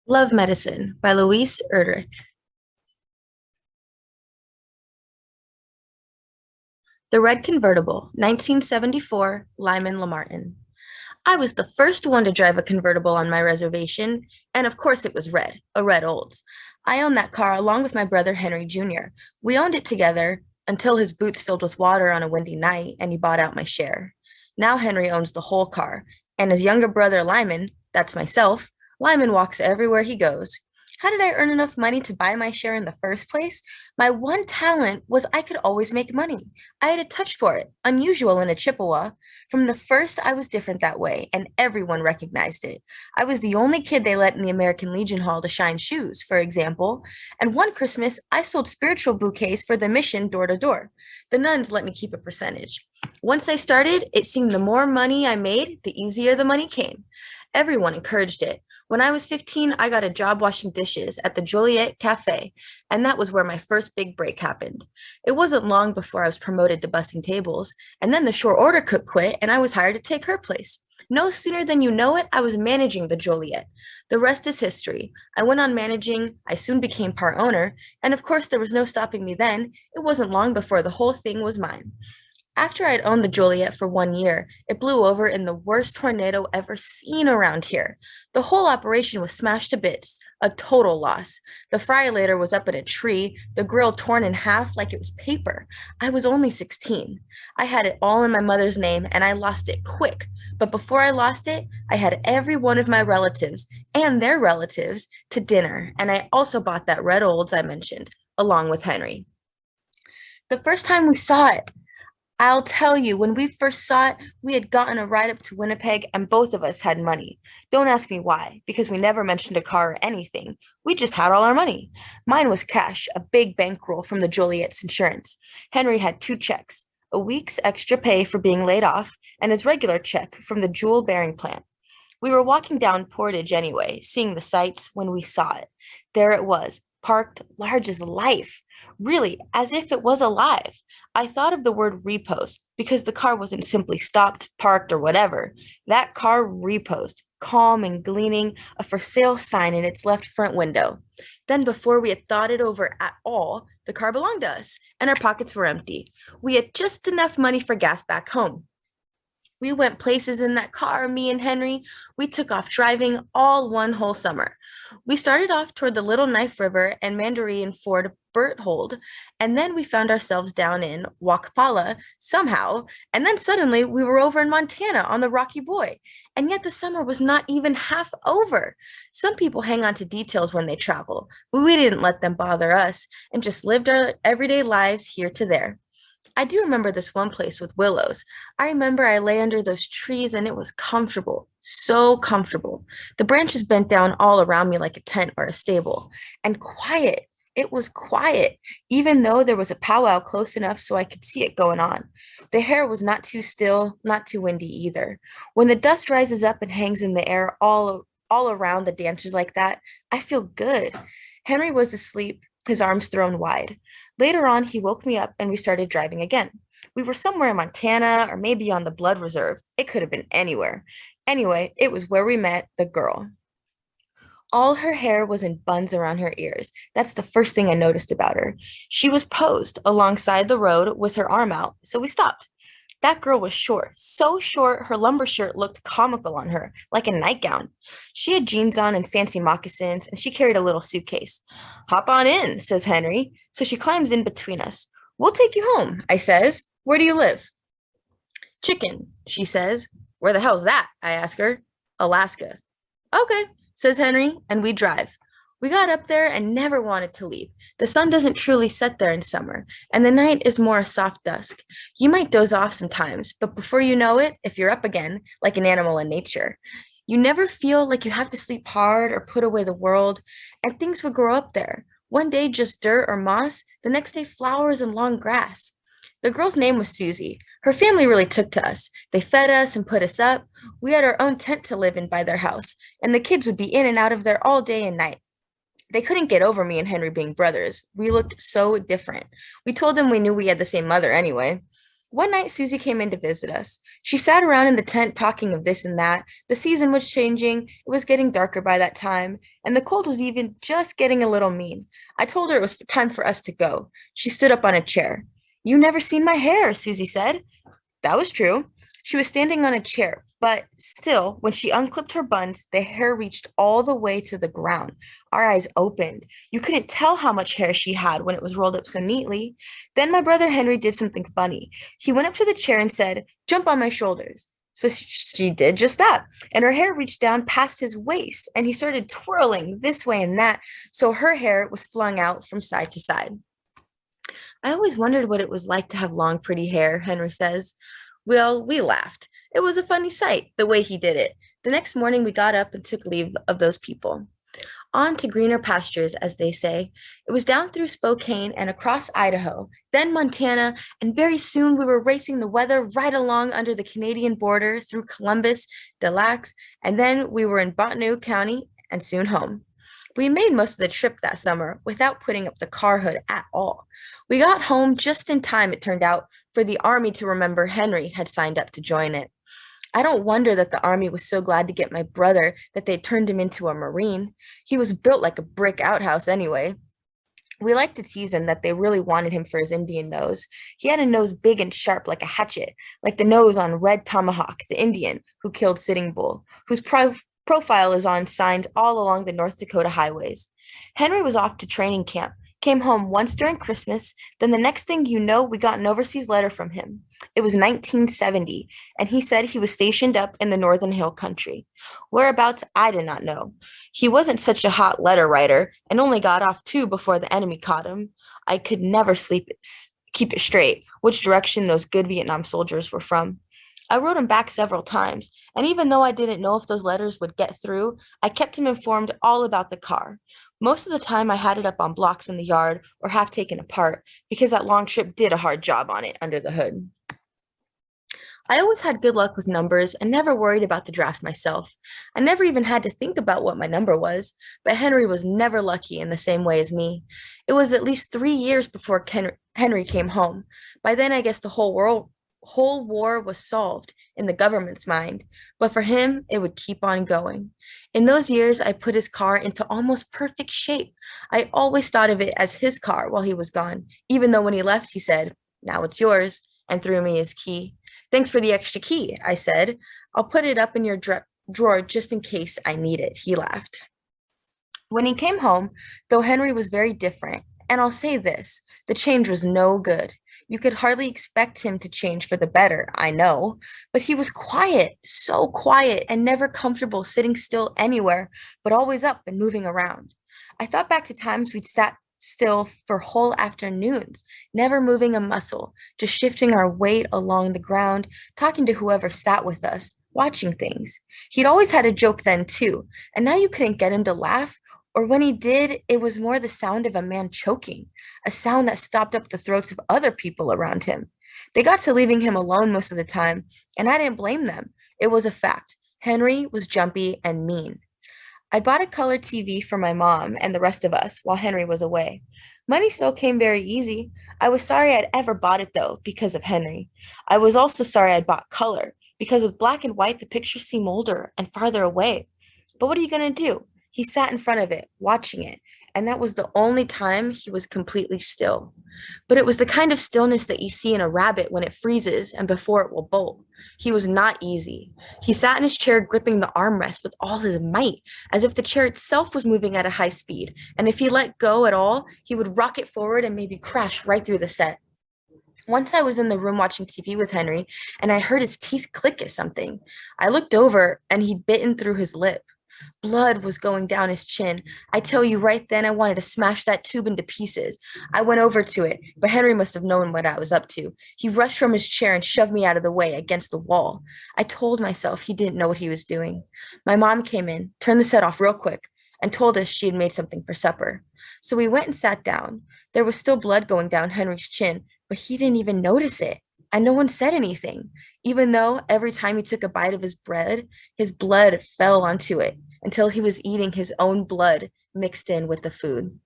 Love Medicine by Louise Erdrich. The Red Convertible, 1974, Lyman Lamartin. I was the first one to drive a convertible on my reservation, and of course it was red, a red Olds. I owned that car along with my brother Henry Jr. We owned it together until his boots filled with water on a windy night and he bought out my share. Now Henry owns the whole car, and his younger brother Lyman, that's myself, Lyman walks everywhere he goes. How did I earn enough money to buy my share in the first place? My one talent was I could always make money. I had a touch for it, unusual in a Chippewa. From the first, I was different that way, and everyone recognized it. I was the only kid they let in the American Legion Hall to shine shoes, for example. And one Christmas, I sold spiritual bouquets for the mission door to door. The nuns let me keep a percentage. Once I started, it seemed the more money I made, the easier the money came. Everyone encouraged it. When I was 15, I got a job washing dishes at the Joliet Cafe, and that was where my first big break happened. It wasn't long before I was promoted to bussing tables, and then the short order cook quit, and I was hired to take her place. No sooner than you know it, I was managing the Joliet. The rest is history. I went on managing, I soon became part owner, and of course, there was no stopping me then. It wasn't long before the whole thing was mine. After I'd owned the Joliet for 1 year, it blew over in the worst tornado ever seen around here. The whole operation was smashed to bits, a total loss. The fryolator was up in a tree, the grill torn in half like it was paper. I was only 16. I had it all in my mother's name and I lost it quick. But before I lost it, I had every one of my relatives and their relatives to dinner, and I also bought that red Olds I mentioned, along with Henry. The first time we saw it, I'll tell you, when we first saw it, we had gotten a ride up to Winnipeg and both of us had money. Don't ask me why, because we never mentioned a car or anything. We just had all our money. Mine was cash, a big bankroll from the Joliet's insurance. Henry had two checks, a week's extra pay for being laid off, and his regular check from the jewel bearing plant. We were walking down Portage anyway, seeing the sights when we saw it. There it was, parked large as life, really, as if it was alive. I thought of the word repost because the car wasn't simply stopped, parked, or whatever. That car reposed, calm and gleaming, a for sale sign in its left front window. Then, before we had thought it over at all, the car belonged to us, and our pockets were empty. We had just enough money for gas back home. We went places in that car, me and Henry. We took off driving all one whole summer. We started off toward the Little Knife River and Mandarin Ford Berthold, and then we found ourselves down in Wakpala somehow, and then suddenly we were over in Montana on the Rocky Boy. And yet the summer was not even half over. Some people hang on to details when they travel, but we didn't let them bother us and just lived our everyday lives here to there. I do remember this one place with willows. I remember I lay under those trees and it was comfortable, so comfortable. The branches bent down all around me like a tent or a stable, and quiet. It was quiet, even though there was a powwow close enough so I could see it going on. The hair was not too still, not too windy either. When the dust rises up and hangs in the air all around the dancers like that, I feel good. Henry was asleep, his arms thrown wide. Later on, he woke me up and we started driving again. We were somewhere in Montana or maybe on the Blood Reserve. It could have been anywhere. Anyway, it was where we met the girl. All her hair was in buns around her ears. That's the first thing I noticed about her. She was posed alongside the road with her arm out, so we stopped. That girl was short, so short her lumber shirt looked comical on her, like a nightgown. She had jeans on and fancy moccasins, and she carried a little suitcase. Hop on in, says Henry. So she climbs in between us. We'll take you home, I says. Where do you live? Chicken, she says. Where the hell's that? I ask her. Alaska. Okay, says Henry, and we drive. We got up there and never wanted to leave. The sun doesn't truly set there in summer, and the night is more a soft dusk. You might doze off sometimes, but before you know it, if you're up again, like an animal in nature, you never feel like you have to sleep hard or put away the world, and things would grow up there. One day just dirt or moss, the next day flowers and long grass. The girl's name was Susie. Her family really took to us. They fed us and put us up. We had our own tent to live in by their house, and the kids would be in and out of there all day and night. They couldn't get over me and Henry being brothers. We looked so different. We told them we knew we had the same mother anyway. One night, Susie came in to visit us. She sat around in the tent talking of this and that. The season was changing, it was getting darker by that time, and the cold was even just getting a little mean. I told her it was time for us to go. She stood up on a chair. You never seen my hair, Susie said. That was true. She was standing on a chair, but still, when she unclipped her buns, the hair reached all the way to the ground. Our eyes opened. You couldn't tell how much hair she had when it was rolled up so neatly. Then my brother Henry did something funny. He went up to the chair and said, "Jump on my shoulders." So she did just that, and her hair reached down past his waist, and he started twirling this way and that, so her hair was flung out from side to side. I always wondered what it was like to have long, pretty hair, Henry says. Well, we laughed. It was a funny sight, the way he did it. The next morning, we got up and took leave of those people. On to greener pastures, as they say. It was down through Spokane and across Idaho, then Montana, and very soon we were racing the weather right along under the Canadian border through Columbus, Des Lacs, and then we were in Bottineau County and soon home. We made most of the trip that summer without putting up the car hood at all. We got home just in time, it turned out, for the Army to remember Henry had signed up to join it. I don't wonder that the Army was so glad to get my brother that they turned him into a Marine. He was built like a brick outhouse anyway. We liked to tease him that they really wanted him for his Indian nose. He had a nose big and sharp like a hatchet, like the nose on Red Tomahawk, the Indian who killed Sitting Bull, whose profile is on signs all along the North Dakota highways. Henry was off to training camp, came home once during Christmas, then the next thing you know, we got an overseas letter from him. It was 1970, and he said he was stationed up in the Northern Hill Country. Whereabouts, I did not know. He wasn't such a hot letter writer, and only got off two before the enemy caught him. I could never keep it straight, which direction those good Vietnam soldiers were from. I wrote him back several times, and even though I didn't know if those letters would get through, I kept him informed all about the car. Most of the time, I had it up on blocks in the yard or half taken apart because that long trip did a hard job on it under the hood. I always had good luck with numbers and never worried about the draft myself. I never even had to think about what my number was, but Henry was never lucky in the same way as me. It was at least 3 years before Henry came home. By then, I guess the whole war was solved in the government's mind, but for him, it would keep on going. In those years, I put his car into almost perfect shape. I always thought of it as his car while he was gone, even though when he left, he said, "Now it's yours," and threw me his key. "Thanks for the extra key," I said. "I'll put it up in your drawer just in case I need it," he laughed. When he came home, though Henry was very different, and I'll say this, the change was no good. You could hardly expect him to change for the better, I know, but he was quiet, so quiet, and never comfortable sitting still anywhere, but always up and moving around. I thought back to times we'd sat still for whole afternoons, never moving a muscle, just shifting our weight along the ground, talking to whoever sat with us, watching things. He'd always had a joke then, too, and now you couldn't get him to laugh, or when he did, it was more the sound of a man choking, a sound that stopped up the throats of other people around him. They got to leaving him alone most of the time, and I didn't blame them. It was a fact. Henry was jumpy and mean. I bought a color TV for my mom and the rest of us while Henry was away. Money still came very easy. I was sorry I'd ever bought it, though, because of Henry. I was also sorry I'd bought color, because with black and white, the pictures seem older and farther away. But what are you going to do? He sat in front of it, watching it, and that was the only time he was completely still. But it was the kind of stillness that you see in a rabbit when it freezes and before it will bolt. He was not easy. He sat in his chair gripping the armrest with all his might, as if the chair itself was moving at a high speed, and if he let go at all, he would rocket forward and maybe crash right through the set. Once I was in the room watching TV with Henry, and I heard his teeth click at something. I looked over, and he'd bitten through his lip. Blood was going down his chin. I tell you, right then I wanted to smash that tube into pieces. I went over to it, but Henry must have known what I was up to. He rushed from his chair and shoved me out of the way against the wall. I told myself he didn't know what he was doing. My mom came in, turned the set off real quick, and told us she had made something for supper. So we went and sat down. There was still blood going down Henry's chin, but he didn't even notice it. And no one said anything, even though every time he took a bite of his bread, his blood fell onto it until he was eating his own blood mixed in with the food.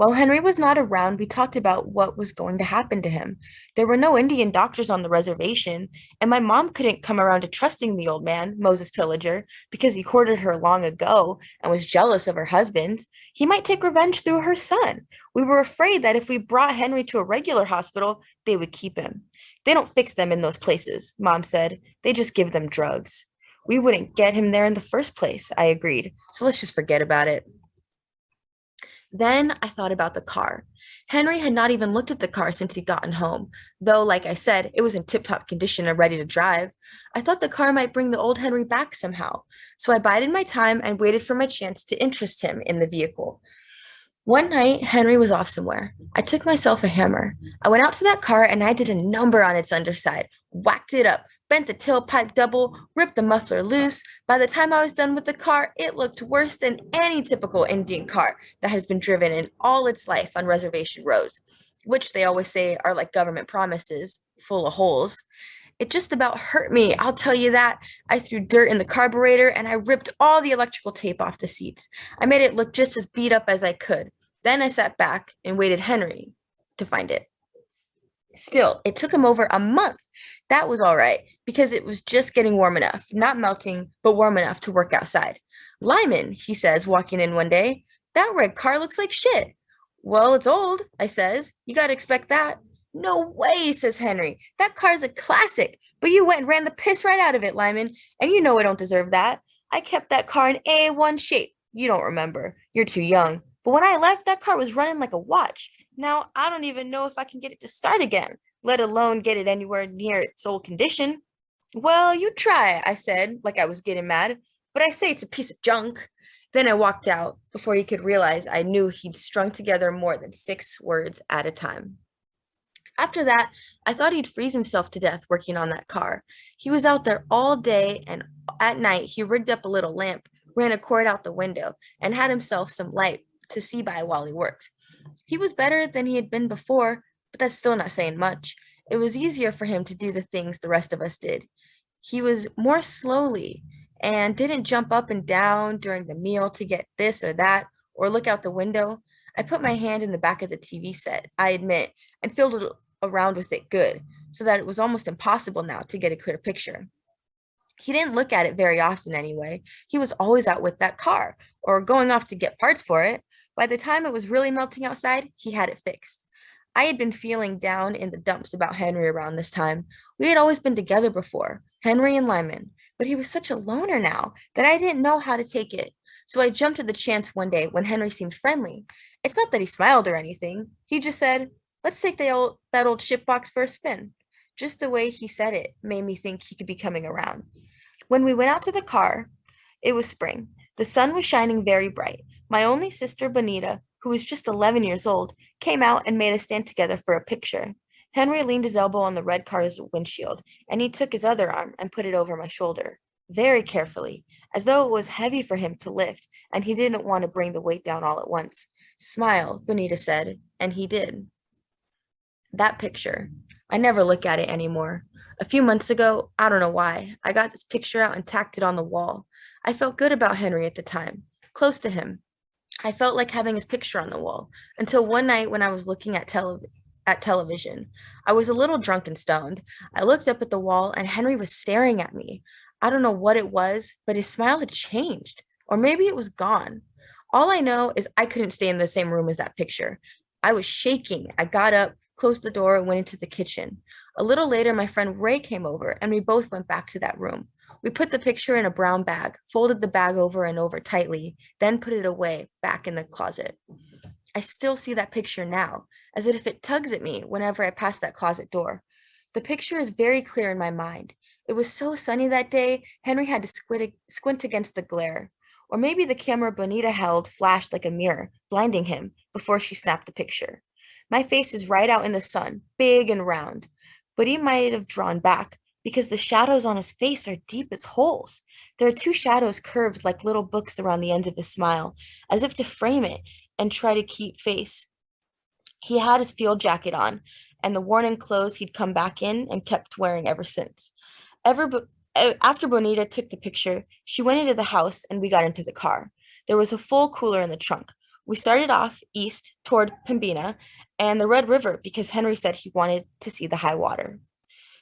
While Henry was not around, we talked about what was going to happen to him. There were no Indian doctors on the reservation, and my mom couldn't come around to trusting the old man, Moses Pillager, because he courted her long ago and was jealous of her husband. He might take revenge through her son. We were afraid that if we brought Henry to a regular hospital, they would keep him. They don't fix them in those places, Mom said. They just give them drugs. We wouldn't get him there in the first place, I agreed. So let's just forget about it. Then I thought about the car. Henry had not even looked at the car since he'd gotten home, though, like I said, it was in tip top condition and ready to drive. I thought the car might bring the old Henry back somehow, so I bided my time and waited for my chance to interest him in the vehicle. One night, Henry was off somewhere. I took myself a hammer. I went out to that car and I did a number on its underside, whacked it up, bent the tailpipe double, ripped the muffler loose. By the time I was done with the car, it looked worse than any typical Indian car that has been driven in all its life on reservation roads, which they always say are like government promises, full of holes. It just about hurt me, I'll tell you that. I threw dirt in the carburetor and I ripped all the electrical tape off the seats. I made it look just as beat up as I could. Then I sat back and waited Henry to find it. Still, it took him over a month. That was all right because it was just getting warm enough, not melting, but warm enough to work outside. Lyman, he says, walking in one day, that red car looks like shit. Well, it's old, I says. You got to expect that. No way, says Henry. That car's a classic, but you went and ran the piss right out of it, Lyman, and you know I don't deserve that. I kept that car in A1 shape. You don't remember. You're too young. But when I left, that car was running like a watch. Now, I don't even know if I can get it to start again, let alone get it anywhere near its old condition. Well, you try, I said, like I was getting mad, but I say it's a piece of junk. Then I walked out before he could realize I knew he'd strung together more than 6 words at a time. After that, I thought he'd freeze himself to death working on that car. He was out there all day, and at night, he rigged up a little lamp, ran a cord out the window, and had himself some light to see by while he worked. He was better than he had been before, but that's still not saying much. It was easier for him to do the things the rest of us did. He was more slowly and didn't jump up and down during the meal to get this or that or look out the window. I put my hand in the back of the TV set, I admit, and filled it around with it good, so that it was almost impossible now to get a clear picture. He didn't look at it very often anyway. He was always out with that car or going off to get parts for it. By the time it was really melting outside, he had it fixed. I had been feeling down in the dumps about Henry around this time. We had always been together before, Henry and Lyman, but he was such a loner now that I didn't know how to take it. So I jumped at the chance one day when Henry seemed friendly. It's not that he smiled or anything. He just said, let's take that old shipbox for a spin. Just the way he said it made me think he could be coming around. When we went out to the car, it was spring. The sun was shining very bright. My only sister, Bonita, who was just 11 years old, came out and made us stand together for a picture. Henry leaned his elbow on the red car's windshield, and he took his other arm and put it over my shoulder, very carefully, as though it was heavy for him to lift, and he didn't want to bring the weight down all at once. Smile, Bonita said, and he did. That picture. I never look at it anymore. A few months ago, I don't know why, I got this picture out and tacked it on the wall. I felt good about Henry at the time, close to him. I felt like having his picture on the wall until one night when I was looking at television. I was a little drunk and stoned. I looked up at the wall and Henry was staring at me. I don't know what it was, but his smile had changed, or maybe it was gone. All I know is I couldn't stay in the same room as that picture. I was shaking. I got up, closed the door, and went into the kitchen. A little later, my friend Ray came over, and we both went back to that room. We put the picture in a brown bag, folded the bag over and over tightly, then put it away back in the closet. I still see that picture now, as if it tugs at me whenever I pass that closet door. The picture is very clear in my mind. It was so sunny that day, Henry had to squint against the glare. Or maybe the camera Bonita held flashed like a mirror, blinding him before she snapped the picture. My face is right out in the sun, big and round, but he might have drawn back because the shadows on his face are deep as holes. There are two shadows curved like little books around the ends of his smile, as if to frame it and try to keep face. He had his field jacket on, and the worn-in clothes he'd come back in and kept wearing ever since. After Bonita took the picture, she went into the house and we got into the car. There was a full cooler in the trunk. We started off east toward Pembina and the Red River because Henry said he wanted to see the high water.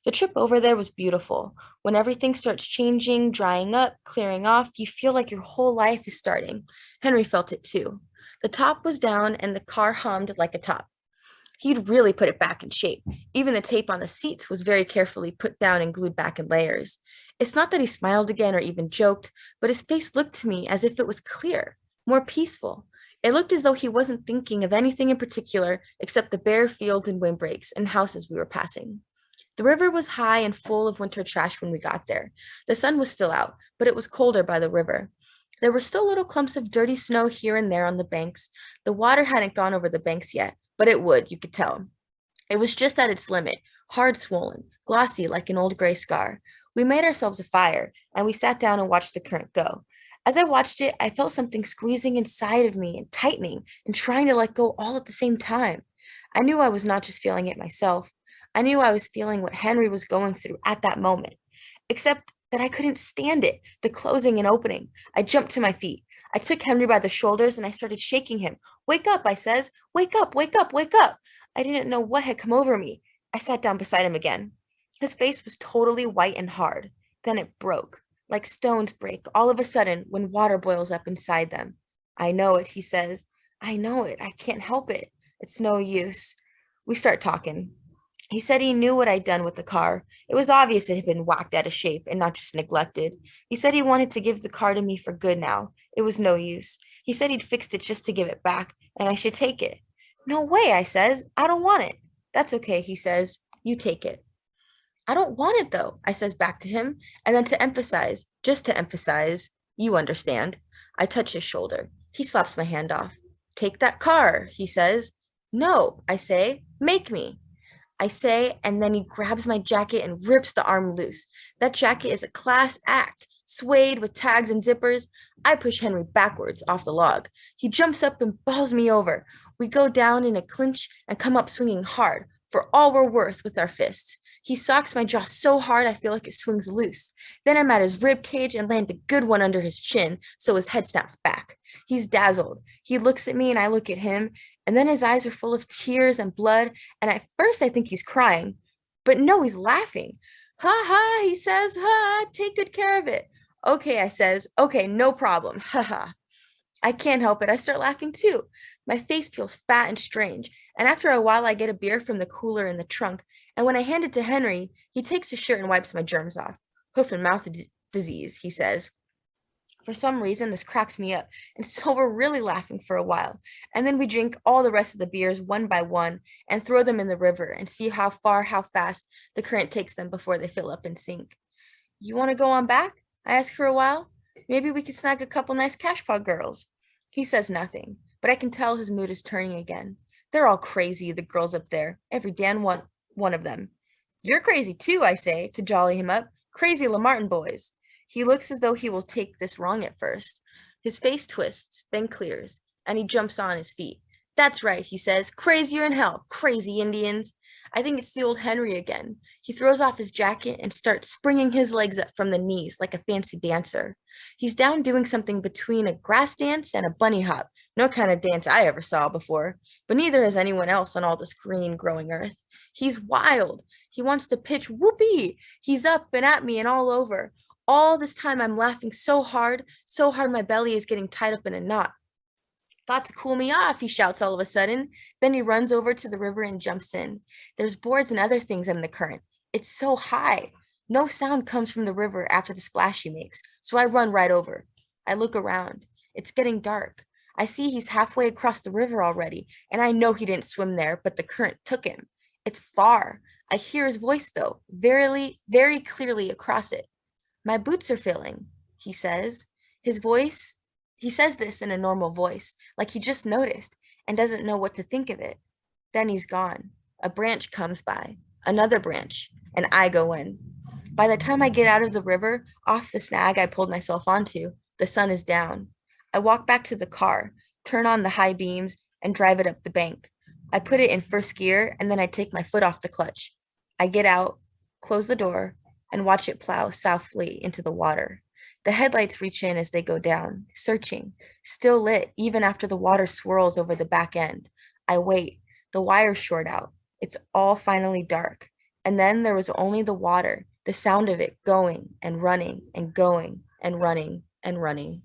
The trip over there was beautiful. When everything starts changing, drying up, clearing off, you feel like your whole life is starting. Henry felt it too. The top was down and the car hummed like a top. He'd really put it back in shape. Even the tape on the seats was very carefully put down and glued back in layers. It's not that he smiled again or even joked, but his face looked to me as if it was clear, more peaceful. It looked as though he wasn't thinking of anything in particular except the bare fields and windbreaks and houses we were passing. The river was high and full of winter trash when we got there. The sun was still out, but it was colder by the river. There were still little clumps of dirty snow here and there on the banks. The water hadn't gone over the banks yet, but it would, you could tell. It was just at its limit, hard swollen, glossy like an old gray scar. We made ourselves a fire, and we sat down and watched the current go. As I watched it, I felt something squeezing inside of me and tightening and trying to let go all at the same time. I knew I was not just feeling it myself. I knew I was feeling what Henry was going through at that moment, except that I couldn't stand it, the closing and opening. I jumped to my feet. I took Henry by the shoulders and I started shaking him. Wake up, I says. Wake up, wake up, wake up. I didn't know what had come over me. I sat down beside him again. His face was totally white and hard. Then it broke, like stones break all of a sudden when water boils up inside them. I know it, he says. I know it. I can't help it. It's no use. We start talking. He said he knew what I'd done with the car. It was obvious it had been whacked out of shape and not just neglected. He said he wanted to give the car to me for good now. It was no use. He said he'd fixed it just to give it back, and I should take it. No way, I says. I don't want it. That's okay, he says. You take it. I don't want it though, I says back to him, and then to emphasize, just to emphasize, you understand. I touch his shoulder. He slaps my hand off. Take that car, he says. No, I say. Make me. I say, and then he grabs my jacket and rips the arm loose. That jacket is a class act, suede with tags and zippers. I push Henry backwards off the log. He jumps up and balls me over. We go down in a clinch and come up swinging hard, for all we're worth with our fists. He socks my jaw so hard I feel like it swings loose. Then I'm at his rib cage and land a good one under his chin so his head snaps back. He's dazzled. He looks at me and I look at him, and then his eyes are full of tears and blood, and at first I think he's crying. But no, he's laughing. Ha ha, he says, ha, take good care of it. Okay, I says, okay, no problem. Ha ha. I can't help it. I start laughing too. My face feels fat and strange, and after a while I get a beer from the cooler in the trunk, and when I hand it to Henry, he takes his shirt and wipes my germs off. Hoof and mouth disease, he says. For some reason, this cracks me up, and so we're really laughing for a while. And then we drink all the rest of the beers one by one and throw them in the river and see how far, how fast the current takes them before they fill up and sink. You want to go on back? I ask for a while. Maybe we could snag a couple nice cash paw girls. He says nothing, but I can tell his mood is turning again. They're all crazy, the girls up there, every damn one of them. You're crazy too, I say, to jolly him up. Crazy Lamartin boys. He looks as though he will take this wrong at first. His face twists, then clears, and he jumps on his feet. That's right, he says. Crazier in hell, crazy Indians. I think it's the old Henry again. He throws off his jacket and starts springing his legs up from the knees like a fancy dancer. He's down doing something between a grass dance and a bunny hop. No kind of dance I ever saw before, but neither has anyone else on all this green growing earth. He's wild. He wants to pitch whoopee. He's up and at me and all over. All this time I'm laughing so hard my belly is getting tied up in a knot. Got to cool me off, he shouts all of a sudden. Then he runs over to the river and jumps in. There's boards and other things in the current. It's so high. No sound comes from the river after the splash he makes, so I run right over. I look around. It's getting dark. I see he's halfway across the river already, and I know he didn't swim there, but the current took him. It's far. I hear his voice, though, very clearly across it. My boots are filling, he says. He says this in a normal voice, like he just noticed and doesn't know what to think of it. Then he's gone. A branch comes by, another branch, and I go in. By the time I get out of the river, off the snag I pulled myself onto, the sun is down. I walk back to the car, turn on the high beams, and drive it up the bank. I put it in first gear, and then I take my foot off the clutch. I get out, close the door, and watch it plow softly into the water. The headlights reach in as they go down, searching, still lit even after the water swirls over the back end. I wait. The wires short out. It's all finally dark. And then there was only the water, the sound of it going and running and going and running and running.